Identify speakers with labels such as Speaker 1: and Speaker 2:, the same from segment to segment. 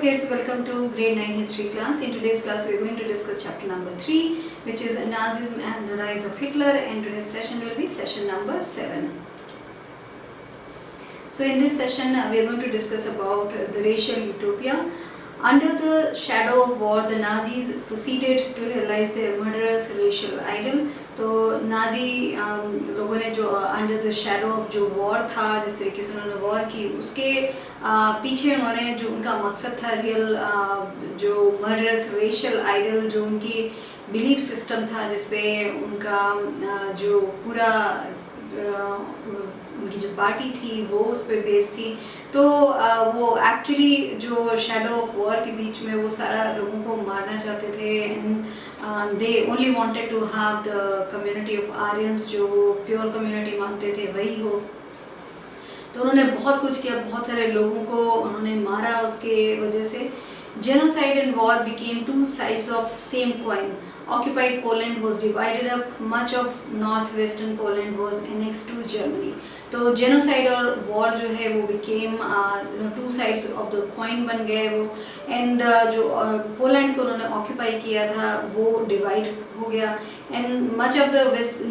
Speaker 1: kids, welcome to grade 9 history class. In today's class we are going to discuss chapter number 3, which is Nazism and the rise of Hitler, and today's session will be session number 7. So in this session we are going to discuss about the racial utopia. Under the shadow of war, the Nazis proceeded to realize their murderous racial ideal. तो Nazi लोगों ने जो under the shadow of जो war था, जिस तरीके से उन्होंने वॉर की, उसके पीछे उन्होंने जो उनका मकसद था रियल जो मर्डरस रेशियल आइडल, जो उनकी बिलीफ सिस्टम था, जिसपे उनका जो पूरा उनकी जो पार्टी थी वो उस पर बेस थी। तो वो एक्चुअली जो शैडो ऑफ वॉर के बीच में वो सारा लोगों को मारना चाहते थे। They only wanted to have the community of Aryans, जो प्योर कम्युनिटी मानते थे वही हो। तो उन्होंने बहुत कुछ किया, बहुत सारे लोगों को उन्होंने मारा। उसके वजह से genocide and war became two sides of same coin. Occupied Poland was divided up. Much of northwestern Poland was annexed to Germany. तो जेनोसाइड और वॉर जो है वो became two sides of the coin बन गए वो, एंड जो Poland को उन्होंने ऑक्यूपाई किया था वो डिवाइड हो गया, and much of the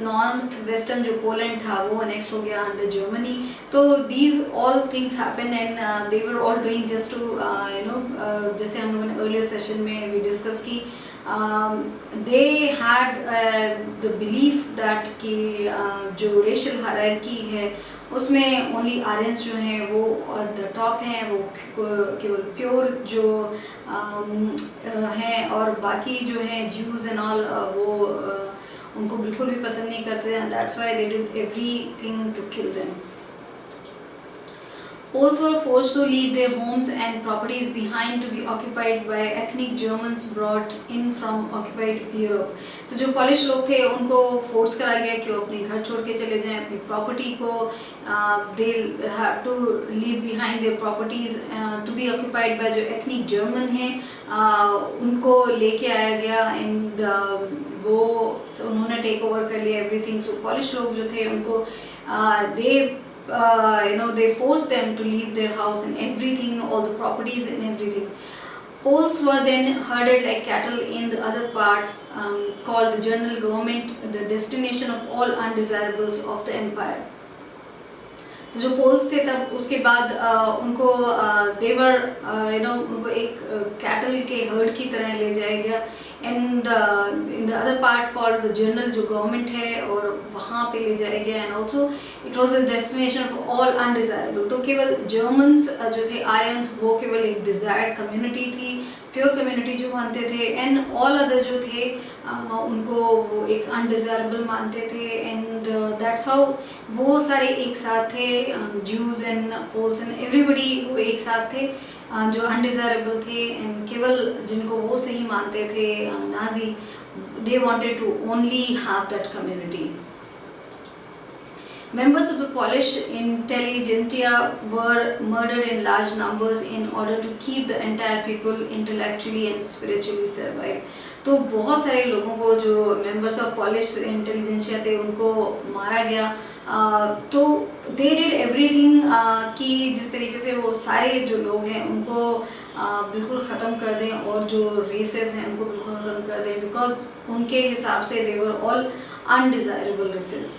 Speaker 1: north western जो पोलैंड था वो अनेक्स हो गया अंडर जर्मनी. तो these all things happen and they were all doing just to जैसे हम लोगों ने अर्लियर सेशन में भी डिस्कस की, they had the belief that कि जो racial hierarchy है उसमें ओनली आर्यंस जो हैं वो द टॉप हैं, वो केवल प्योर जो हैं, और बाकी जो हैं ज्यूज एंड ऑल वो उनको बिल्कुल भी पसंद नहीं करते, and that's why they did everything to kill them. Poles were forced to leave their homes and properties behind to be occupied by ethnic Germans brought in from occupied Europe. तो जो polish लोग थे उनको force करा गया कि वो अपने घर छोड़ के चले जाएं, अपनी प्रॉपर्टी को they have to leave behind their properties to be occupied by जो ethnic German हैं उनको लेके आया गया, एंड वो उन्होंने टेक ओवर कर लिया एवरीथिंग. सो पॉलिश लोग जो थे उनको they forced them to leave their house and everything, all the properties and everything. Poles were then herded like cattle in the other parts called the General Government, the destination of all undesirables of the empire. तो जो poles थे तब उसके बाद उनको देवर उनको एक cattle के हर्ड की तरह ले जाया गया, and in the other part called the general जो गवर्नमेंट है, और वहाँ पे ले जाया गया, and also it was a destination of all undesirable. तो केवल जर्मन्स जो थे आर्यंस वो केवल एक डिजायर्ड कम्युनिटी थी, प्योर कम्युनिटी जो मानते थे, एंड ऑल अदर जो थे उनको वो एक अनडिजायरेबल मानते थे, एंड दैट्स हाउ वो सारे एक साथ थे, Jews and Poles and everybody वो एक साथ थे जो अनडिजायरेबल थे, एंड केवल जिनको वो सही मानते थे Nazi, they wanted to only have that community. Members of the Polish intelligentsia were murdered in large numbers in order to keep the entire people intellectually and spiritually servile. तो बहुत सारे लोगों को जो members of Polish intelligentsia थे उनको मारा गया. तो they did everything कि जिस तरीके से वो सारे जो लोग हैं उनको बिल्कुल ख़त्म कर दें, और जो races हैं उनको बिल्कुल ख़त्म कर दें, because उनके हिसाब से they were all undesirable races.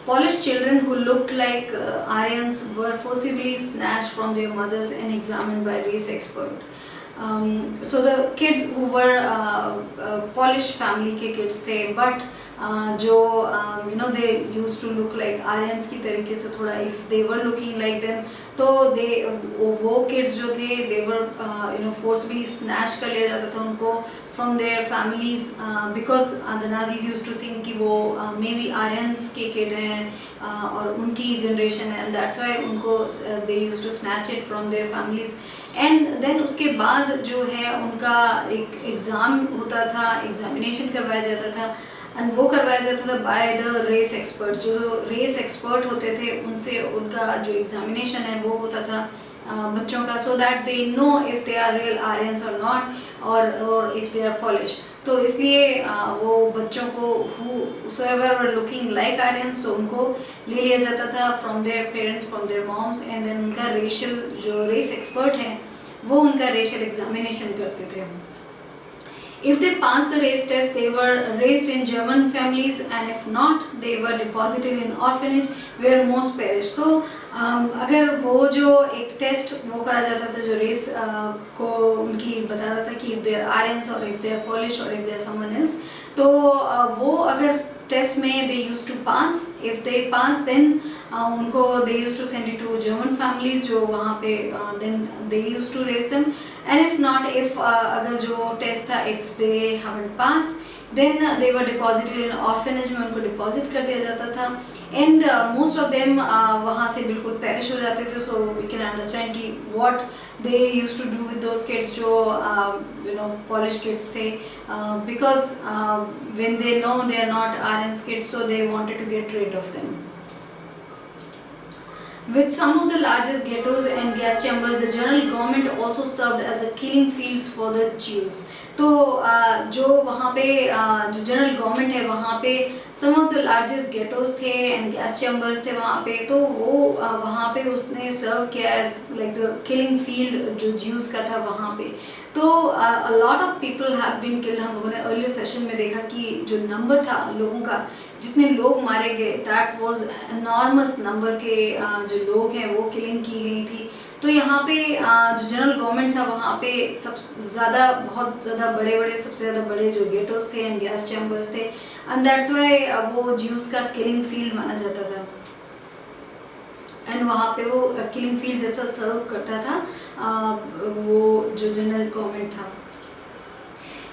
Speaker 1: Polish children who looked like Aryans were forcibly snatched from their mothers and examined by race expert. So the kids who were Polish family के kids थे, but जो they used to look like Aryans की तरीके से थोड़ा, if they were looking like them, तो वो kids जो थे they were forcibly snatched कर लिया जाता था उनको from their families, because the Nazis used to think कि वो maybe Aryans के kid हैं और उनकी generation है, and that's why उनको they used to snatch it from their families. And then उसके बाद जो है उनका एक एग्ज़ाम होता था, एग्जामिनेशन करवाया जाता था, एंड वो करवाया जाता था बाय द रेस एक्सपर्ट. जो रेस एक्सपर्ट होते थे उनसे उनका जो एग्जामिनेशन है वो होता था बच्चों का, so that they know if they are real Aryans और नॉट, और इफ़ दे आर पॉलिश. तो इसलिए वो बच्चों को whosoever were looking like Aryans, so उनको ले लिया जाता था from their parents, from their moms, and then उनका racial जो race expert है वो उनका रेशियल एग्जामिनेशन करते थे. If they passed the race test, they were raised in German families, and if not, they were deposited in orphanage where most perished. तो अगर वो जो एक टेस्ट वो करा जाता था जो रेस को उनकी बताता था कि if they are Aryans or if they are Polish or if they are someone else, तो वो अगर टेस्ट में they used to pass. If they pass, then उनको they used to send it to German families जो वहाँ पे then they used to raise them. And if not, if अगर जो टेस्ट था if they haven't passed, then they were deposited in orphanage में उनको deposit कर दिया जाता था. And most of them वहाँ से बिल्कुल perish हो जाते थे. So we can understand कि what they used to do with those kids जो Polish kids थे, because when they know they are not Aryans kids, so they wanted to get rid of them. With some of the largest ghettos and gas chambers, the general government also served as a killing fields for the Jews. तो जो वहाँ पे जो general government है वहाँ पे some of the largest ghettos थे and gas chambers थे वहाँ पे, तो वो वहाँ पे उसने सर्व किया as like the killing field जो Jews का था वहाँ पे. तो a lot of people have been killed. हम लोगों ने earlier session में देखा कि जो नंबर था लोगों का, जितने लोग मारे गए, that was enormous number के जो लोग हैं वो killing की गई थी. तो यहाँ पे जो जनरल गवर्नमेंट था वहाँ पे बहुत ज़्यादा बड़े सबसे ज़्यादा बड़े जो गेटोस थे एंड गैस चैम्बर्स थे, एंड दैट्स वाई वो ज्यूज़ का किलिंग फील्ड माना जाता था. एंड वहाँ पे वो किलिंग फील्ड जैसा सर्व करता था वो जो जनरल गवर्नमेंट था.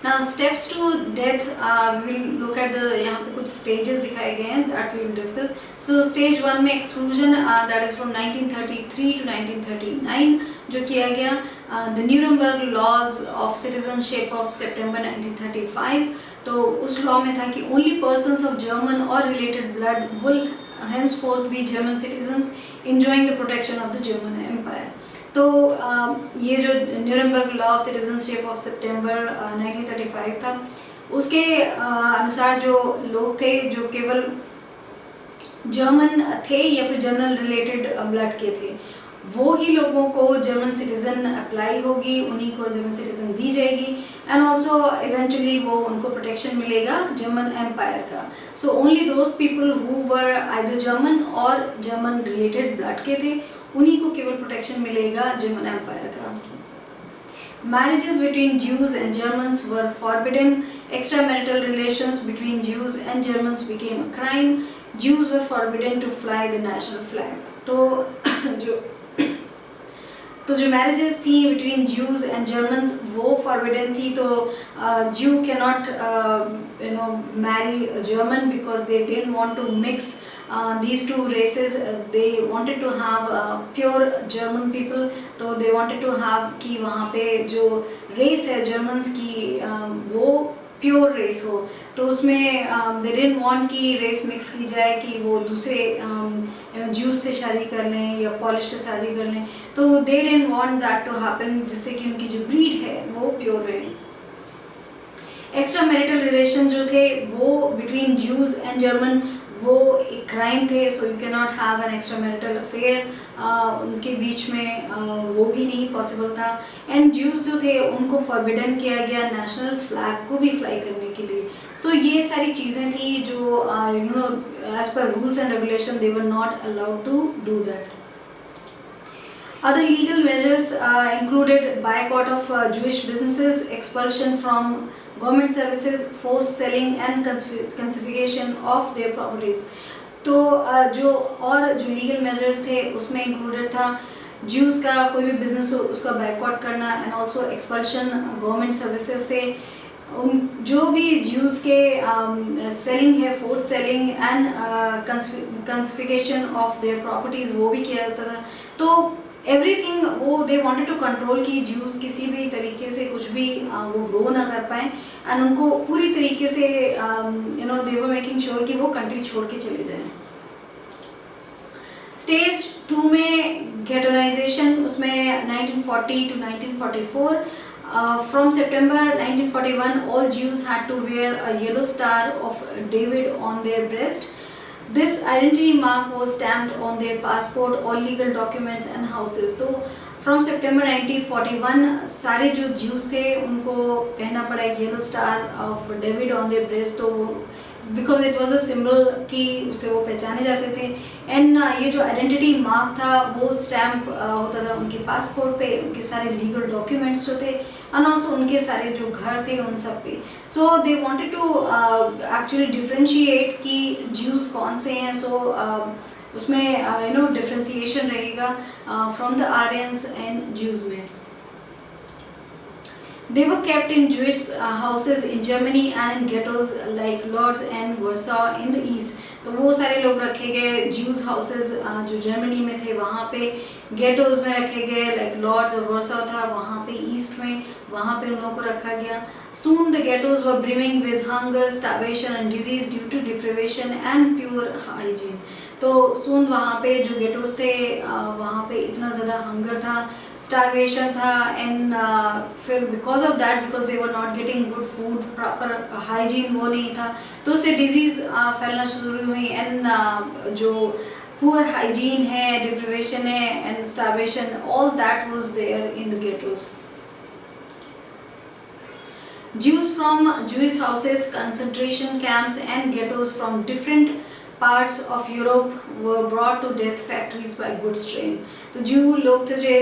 Speaker 1: Now steps to death, we will look at the यहाँ पे कुछ stages दिखाए गए हैं that we will discuss. So stage 1 में exclusion, that is from 1933 to 1939 जो किया गया. The Nuremberg laws of citizenship of September 1935, तो उस law में था कि only persons of German or related blood will henceforth be German citizens enjoying the protection of the German Empire. तो ये जो Nuremberg law of citizenship of सितंबर 1935 था, उसके अनुसार जो लोग थे जो केवल जर्मन थे या फिर जर्मन रिलेटेड ब्लड के थे, वो ही लोगों को जर्मन सिटीजन अप्लाई होगी, उन्हीं को जर्मन सिटीजन दी जाएगी. एंड ऑल्सो इवेंचुअली वो उनको प्रोटेक्शन मिलेगा जर्मन एम्पायर का. So only those people who were either German और जर्मन रिलेटेड ब्लड के थे, उन्हीं को केवल प्रोटेक्शन मिलेगा जर्मन एम्पायर का. Marriages between Jews and Germans were forbidden. Extramarital relations between Jews and Germans became a crime. Jews were forbidden to fly the national flag. तो जो मैरिजेस थी बिटवीन जूज एंड जर्मन्स वो forbidden थी. तो Jew cannot marry German because they didn't want to mix these two races. They wanted to have pure German people. तो they wanted to have कि वहाँ पे जो रेस है जर्मन्स की वो प्योर रेस हो. तो उसमें they didn't want कि रेस मिक्स की जाए कि वो दूसरे ज्यूज से शादी कर लें या पॉलिश से शादी कर लें. तो they didn't want that to happen, जिससे कि उनकी जो ब्रीड है वो प्योर रहे. एक्स्ट्रा मैरिटल रिलेशन जो थे वो बिटवीन ज्यूज एंड जर्मन वो एक क्राइम थे. So you can not have an extra marital affair. उनके बीच में वो भी नहीं पॉसिबल था. एंड ज्यूज जो थे उनको फॉरबिडन किया गया नेशनल फ्लैग को भी फ्लाई करने के लिए. सो ये सारी चीज़ें थी जो as per rules and regulation they were not allowed to do that. Other legal measures included boycott of Jewish businesses, expulsion from government services, forced selling and confiscation of their properties. तो जो legal measures थे उसमें included था Jews का कोई भी business हो उसका बायकॉट करना, and also expulsion government services से. जो भी ज्यूज़ के सेलिंग है, force selling and confiscation of their properties वो भी किया जाता था. तो एवरीथिंग वो दे वांटेड टू कंट्रोल कि ज्यूज़ किसी भी तरीके से कुछ भी वो ग्रो ना कर पाएँ, एंड उनको पूरी तरीके से दे वर मेकिंग श्योर कि वो कंट्री छोड़ के चले जाएं. स्टेज 2 में गेटोनाइजेशन, उसमें 1940 to 1944. From September 1941, all Jews had to wear a yellow star of David on their breast. This identity mark was stamped on their passport, all legal documents and houses. तो from सितंबर 1941 सारे जो Jews थे उनको पहनना पड़ा yellow star of David on their breast, तो because it was a symbol कि उससे वो पहचाने जाते थे। एंड ये जो आइडेंटिटी मार्क था वो स्टैम्प होता था उनके पासपोर्ट पे, उनके सारे लीगल डॉक्यूमेंट्स जो थे एंड ऑल्सो उनके सारे जो घर थे उन सब पे। So they wanted to actually differentiate कि ज्यूज कौन से हैं। सो उसमें डिफ्रेंसिएशन रहेगा from the Aryans and Jews में। They were kept in Jewish houses in Germany and in ghettos like Lodz and Warsaw in the east. तो वो सारे लोग रखे गए ज्यूज हाउसेस जो जर्मनी में थे वहाँ पे, गेटोज में रखे गए लाइक लॉर्ड्स और वर्सा था वहाँ पे ईस्ट में, वहाँ पे उन लोगों को रखा गया। Soon the ghettos were brimming with hunger, starvation and disease due to deprivation and poor hygiene. तो सून वहाँ पे जो गेटोस थे वहाँ पे इतना ज़्यादा हंगर था, स्टारवेशन था एंड फिर because of that, because they were not getting good food, proper hygiene वो नहीं था, तो उससे डिजीज़ फैलना शुरू हुई। एंड जो पुअर हाइजीन है, डिप्रिवेशन है and starvation, all that was there in the ghettos. Jews from Jewish houses, concentration camps and ghettos from different parts of Europe were brought to death factories by goods train. तो ज्यू लोग थे जो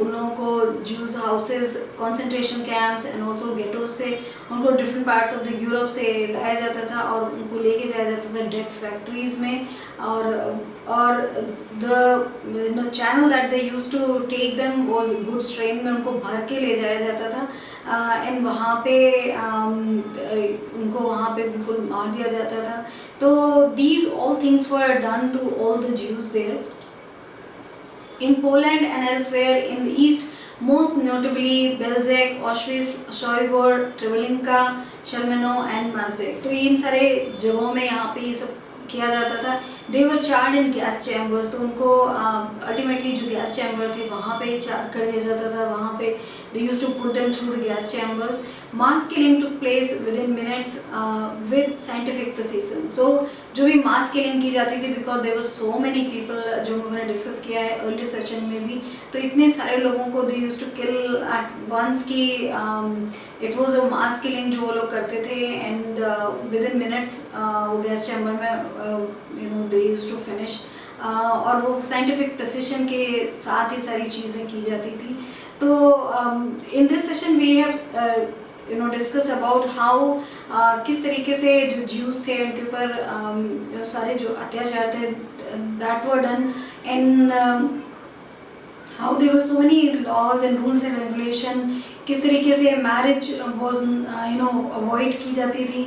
Speaker 1: उन लोगों को Jews houses, concentration camps and also ghettos से उनको different parts of the Europe से लाया जाता था और उनको लेके जाया जाता था डेथ फैक्ट्रीज में। और the channel that they use to take them was goods train में उनको भर के ले जाया जाता था एंड वहाँ पे उनको वहाँ पे बिल्कुल मार दिया जाता था। तो these all things were done to all the Jews there. In Poland and elsewhere in the east, most notably Belzec, Auschwitz, Sobibor, Treblinka, Chelmeno and Mazdek. तो इन सारे जगहों में यहाँ पे ये सब किया जाता था। They were charred in gas chambers, तो उनको अल्टीमेटली जो गैस चैम्बर थे वहाँ पे चार कर दिया जाता था। वहाँ पे they used to put them through the gas chambers. Mass killing took place within minutes with scientific precision. So जो भी मास किलिंग की जाती थी, because there were so many people, जो मैंने डिस्कस किया है अर्ली सेशन में भी, तो इतने सारे लोगों को they used to kill at once की it was a mass killing जो वो लोग करते थे। एंड विद इन मिनट्स वो गैस चैम्बर में दे यूज्ड टू फिनिश, और वो साइंटिफिक प्रिसिशन के साथ ही सारी चीज़ें की जाती थी। तो in this session we have discuss about how किस तरीके से जो ज्यूज थे उनके ऊपर सारे जो अत्याचार थे that were done, and how there were so many laws and rules and regulation, किस तरीके से मैरिज वाज अवॉइड की जाती थी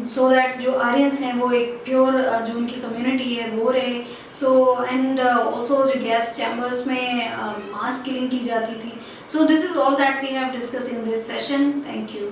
Speaker 1: सो दैट जो आर्यंस हैं वो एक प्योर जो उनकी कम्युनिटी है वो रहे। सो एंड ऑल्सो जो गैस चैम्बर्स में मास किलिंग की जाती थी। So this is all that we have discuss in this session. Thank you.